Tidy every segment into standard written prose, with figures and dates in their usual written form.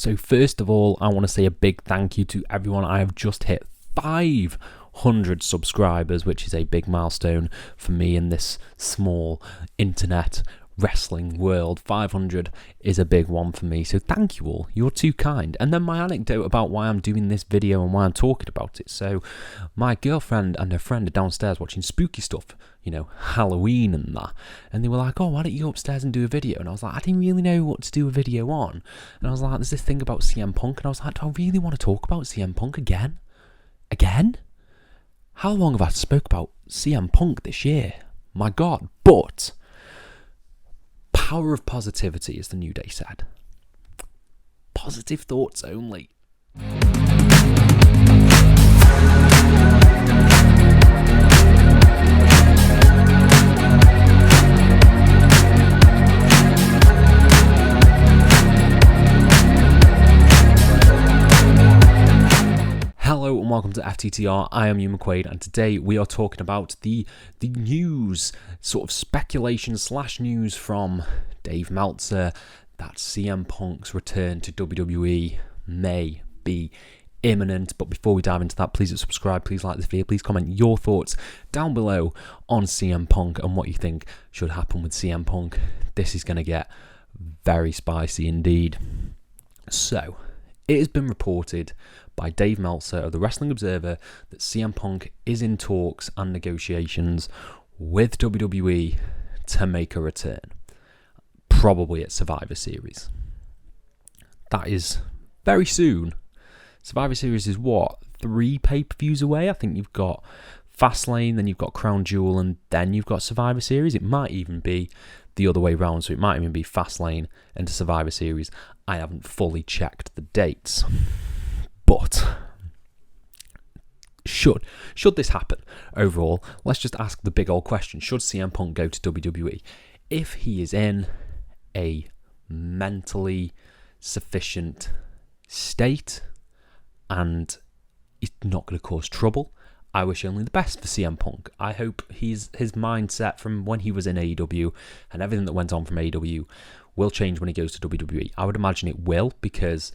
So first of all, I want to say a big thank you to everyone. I have just hit 500 subscribers, which is a big milestone for me in this small internet wrestling world. 500 is a big one for me, so thank you all. You're too kind. And then my anecdote about why I'm doing this video and why I'm talking about it. So my girlfriend and her friend are downstairs watching spooky stuff, Halloween and that, and they were like, oh, why don't you go upstairs and do a video? And I was like, I didn't really know what to do a video on, and I was like, there's this thing about CM Punk, and I was like, do I really want to talk about CM Punk again? How long have I spoke about CM Punk this year? My God. But power of positivity, as the New Day said. Positive thoughts only. Hello and welcome to FTTR. I am Hugh McQuaid, and today we are talking about the news, sort of speculation / news from Dave Meltzer that CM Punk's return to WWE may be imminent. But before we dive into that, please subscribe, please like this video, please comment your thoughts down below on CM Punk and what you think should happen with CM Punk. This is going to get very spicy indeed. So, it has been reported by Dave Meltzer of the Wrestling Observer that CM Punk is in talks and negotiations with WWE to make a return, probably at Survivor Series. That is very soon. Survivor Series is what, 3 pay-per-views away? I think you've got Fastlane, then you've got Crown Jewel, and then you've got Survivor Series. It might even be the other way round, so it might even be Fastlane into Survivor Series. I haven't fully checked the dates. But should this happen overall, let's just ask the big old question. Should CM Punk go to WWE? If he is in a mentally sufficient state and he's not going to cause trouble, I wish only the best for CM Punk. I hope his mindset from when he was in AEW and everything that went on from AEW will change when he goes to WWE. I would imagine it will, because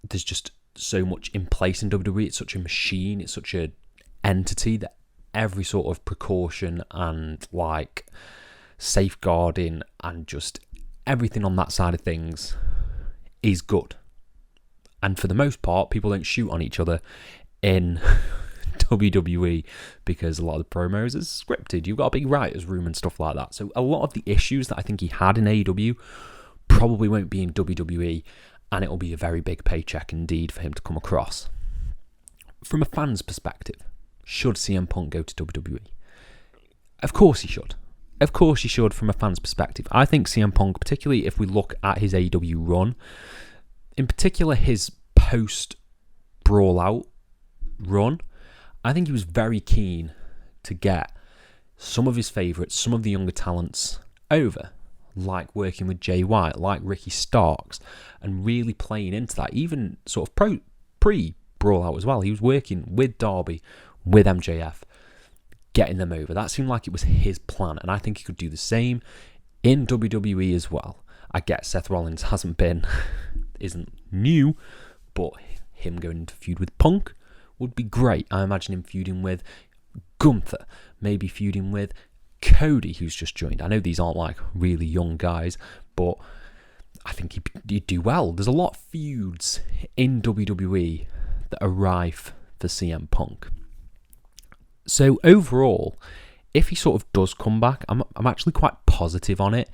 there's just so much in place in WWE. It's such a machine, it's such an entity that every sort of precaution and safeguarding and just everything on that side of things is good. And for the most part, people don't shoot on each other in WWE because a lot of the promos is scripted. You've got a big writer's room and stuff like that. So a lot of the issues that I think he had in AEW probably won't be in WWE, and it will be a very big paycheck indeed for him to come across. From a fan's perspective, should CM Punk go to WWE? Of course he should. Of course he should from a fan's perspective. I think CM Punk, particularly if we look at his AEW run, in particular his post-Brawl Out run, I think he was very keen to get some of his favourites, some of the younger talents over, like working with Jay White, like Ricky Starks, and really playing into that, even sort of pre-Brawl Out as well. He was working with Darby, with MJF, getting them over. That seemed like it was his plan, and I think he could do the same in WWE as well. I get Seth Rollins isn't new, but him going into feud with Punk would be great. I imagine him feuding with Gunther, maybe feuding with Cody, who's just joined. I know these aren't really young guys, but I think he'd do well. There's a lot of feuds in WWE that are rife for CM Punk. So overall, if he sort of does come back, I'm actually quite positive on it.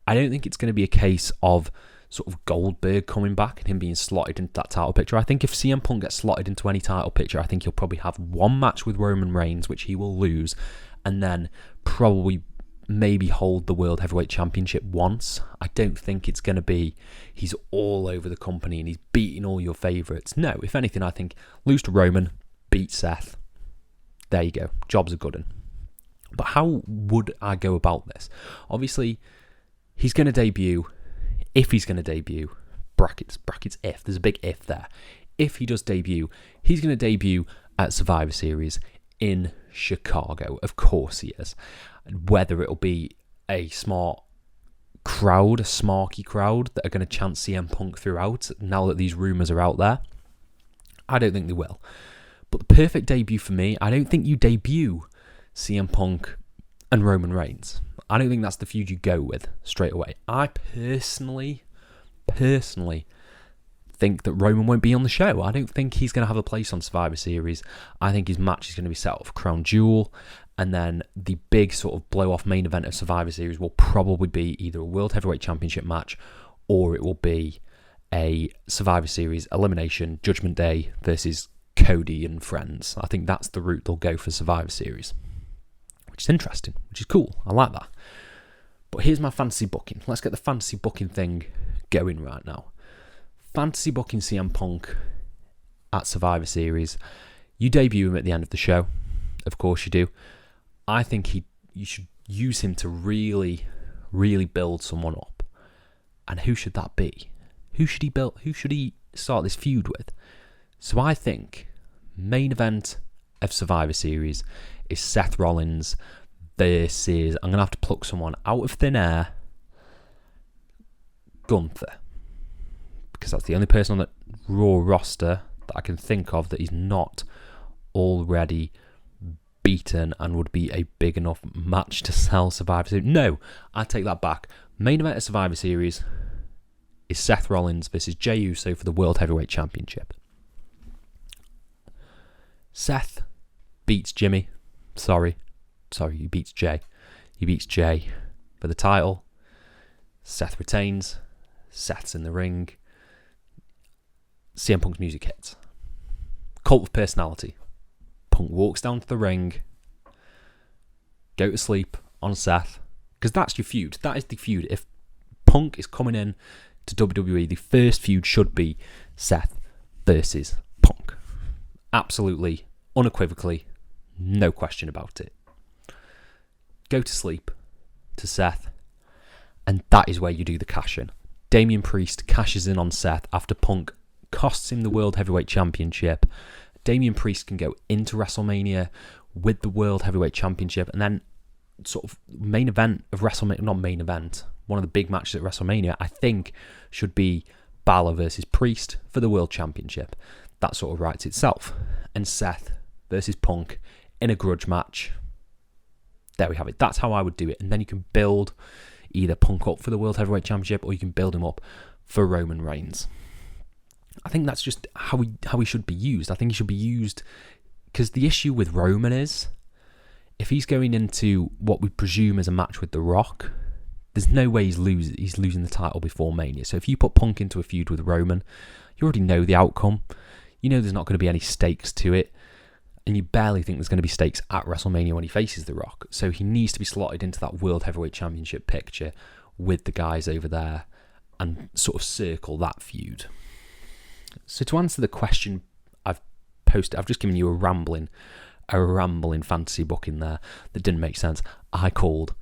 I don't think it's going to be a case of sort of Goldberg coming back and him being slotted into that title picture. I think if CM Punk gets slotted into any title picture, I think he'll probably have one match with Roman Reigns, which he will lose, and then probably maybe hold the World Heavyweight Championship once. I don't think it's going to be he's all over the company and he's beating all your favourites. No, if anything, I think lose to Roman, beat Seth. There you go. Job's a good one. But how would I go about this? Obviously, he's going to debut. If he's going to debut, brackets if, there's a big if there. If he does debut, he's going to debut at Survivor Series in Chicago. Of course he is. Whether it'll be a smart crowd, a smarky crowd, that are going to chant CM Punk throughout now that these rumours are out there? I don't think they will. But the perfect debut for me, I don't think you debut CM Punk and Roman Reigns. I don't think that's the feud you go with straight away. I personally think that Roman won't be on the show. I don't think he's going to have a place on Survivor Series. I think his match is going to be set up for Crown Jewel, and then the big sort of blow-off main event of Survivor Series will probably be either a World Heavyweight Championship match, or it will be a Survivor Series elimination, Judgment Day versus Cody and friends. I think that's the route they'll go for Survivor Series, which is interesting, which is cool. I like that. But here's my fantasy booking. Let's get the fantasy booking thing going right now. Fantasy booking CM Punk at Survivor Series. You debut him at the end of the show. Of course you do. I think you should use him to really, really build someone up. And who should that be? Who should he build? Who should he start this feud with? So I think main event of Survivor Series is Seth Rollins versus, I'm going to have to pluck someone out of thin air, Gunther. Because that's the only person on the Raw roster that I can think of that is not already beaten and would be a big enough match to sell Survivor Series. No, I take that back. Main event of Survivor Series is Seth Rollins versus Jey Uso for the World Heavyweight Championship. Seth beats Jimmy. Sorry, he beats Jey. He beats Jey for the title. Seth retains. Seth's in the ring. CM Punk's music hits. Cult of personality. Punk walks down to the ring. Go to sleep on Seth. Because that's your feud. That is the feud. If Punk is coming in to WWE, the first feud should be Seth versus Punk. Absolutely, unequivocally, no question about it. Go to sleep to Seth, and that is where you do the cash in. Damian Priest cashes in on Seth after Punk costs him the World Heavyweight Championship. Damian Priest can go into WrestleMania with the World Heavyweight Championship, and then sort of main event of WrestleMania, not main event, one of the big matches at WrestleMania, I think, should be Balor versus Priest for the World Championship. That sort of writes itself. And Seth versus Punk in a grudge match. There we have it. That's how I would do it. And then you can build either Punk up for the World Heavyweight Championship, or you can build him up for Roman Reigns. I think that's just how he should be used. I think he should be used because the issue with Roman is if he's going into what we presume is a match with The Rock, there's no way he's losing the title before Mania. So if you put Punk into a feud with Roman, you already know the outcome. You know there's not going to be any stakes to it. And you barely think there's going to be stakes at WrestleMania when he faces The Rock. So he needs to be slotted into that World Heavyweight Championship picture with the guys over there and sort of circle that feud. So to answer the question I've posted, I've just given you a rambling fantasy booking there that didn't make sense. I called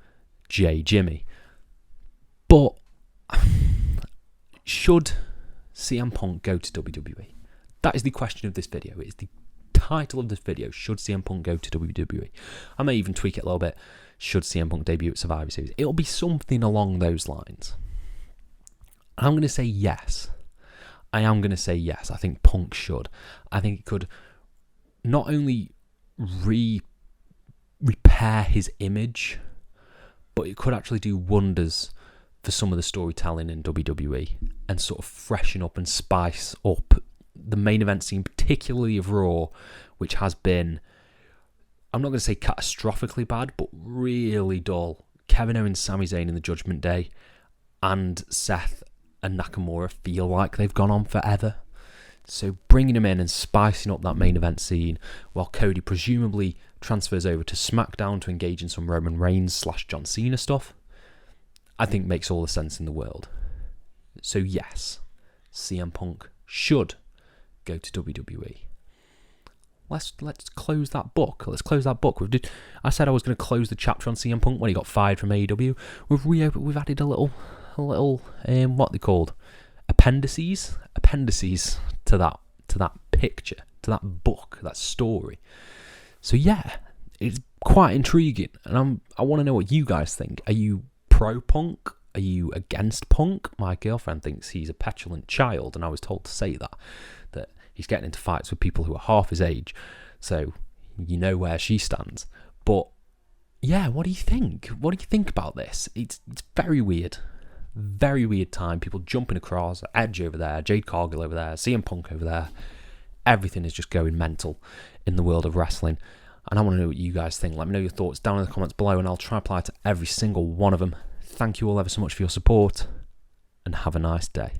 Jimmy. But should CM Punk go to WWE? That is the question of this video. It is the title of this video. Should CM Punk go to WWE? I may even tweak it a little bit. Should CM Punk debut at Survivor Series? It'll be something along those lines. I'm going to say yes. I am going to say yes. I think Punk should. I think it could not only repair his image, but it could actually do wonders for some of the storytelling in WWE and sort of freshen up and spice up the main event scene, particularly of Raw, which has been, I'm not going to say catastrophically bad, but really dull. Kevin Owens, Sami Zayn in the Judgment Day, and Seth and Nakamura feel like they've gone on forever. So bringing him in and spicing up that main event scene while Cody presumably transfers over to SmackDown to engage in some Roman Reigns / John Cena stuff, I think makes all the sense in the world. So yes, CM Punk should go to WWE. Let's close that book. Let's close that book. I said I was going to close the chapter on CM Punk when he got fired from AEW. We've added a little what they called appendices to that picture, to that book, that story. So yeah, it's quite intriguing, and I want to know what you guys think. Are you pro Punk? are you against Punk? My girlfriend thinks he's a petulant child, and I was told to say that he's getting into fights with people who are half his age. So you know where she stands. But yeah, what do you think? What do you think about this? It's very weird. Very weird time. People jumping across. Edge over there. Jade Cargill over there. CM Punk over there. Everything is just going mental in the world of wrestling. And I want to know what you guys think. Let me know your thoughts down in the comments below, and I'll try to apply to every single one of them. Thank you all ever so much for your support, and have a nice day.